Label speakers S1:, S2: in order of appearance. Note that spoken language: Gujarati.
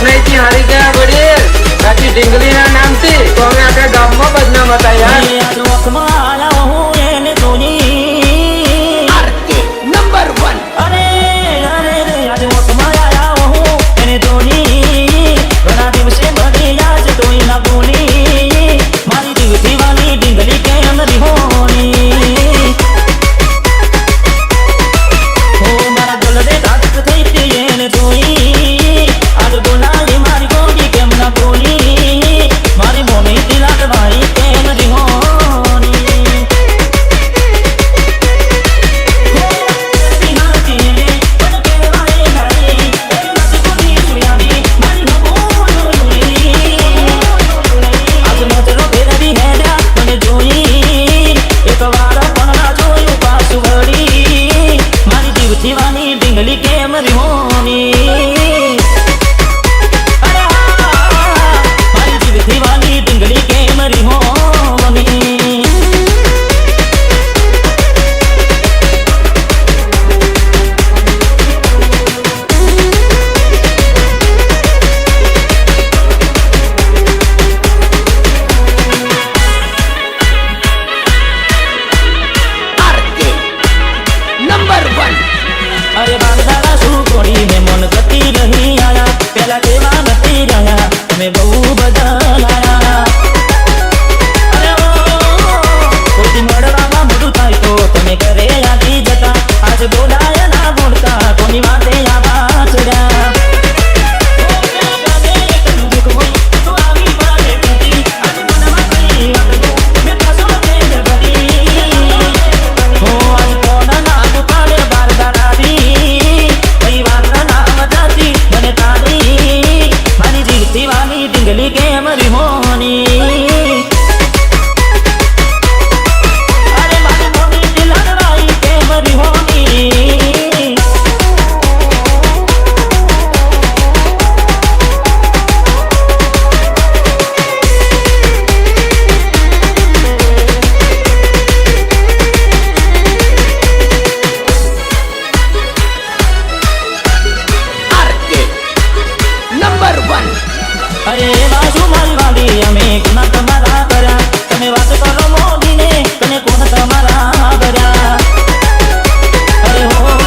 S1: નહીં હારી ગયા વડીલ બાકી ઢીંગલી ના નામ થી તો અમે આખા ગામમાં બદનામ હતા યાર
S2: આરકે નંબર 1
S3: અરે અરે રે આજે વખમાં આયા હું એને ધોની ઘણા દિવસે બની આજ તોય ના બોલી મારી દીવથી વાલી ઢીંગલી કેમ રીહોની હો મારા દિલ દે તાકત થઈ તે એને જોઈ આજ બોલાય મારી ગોડી કેમ ના બોલી મારી મોની દિલાત ભાઈ કેમ રીહોની દીવાની ઢીંગલી કેમ રીહોની અરે મારી જીવથી વાલી ઢીંગલી કેમ રીહોની
S2: આરકે નંબર 1
S3: અરે બાંધારા શું કોડી મેં મન ગતી રહી આયા પેલા કેવા નથી રહ્યા તમે બહુ બદલાયા અરે કોઈ મળવામાં મોડું થાય તો તમે ઘરે આવી જતા આજ બોલાયા ના બોલતા કોની વાતે આવા ચડ્યા દીવાની ઢીંગલી કેમ રીહોની અરે મારી મોની દિલવાઈ કેમ રીહોની
S2: આરકે નંબર 1
S3: અરે બાજુ મારી વાલી અમે ગુના તમારા કર્યા તમે વાત કરો મોદીને તને કોણ તમારા કર્યા અરે હો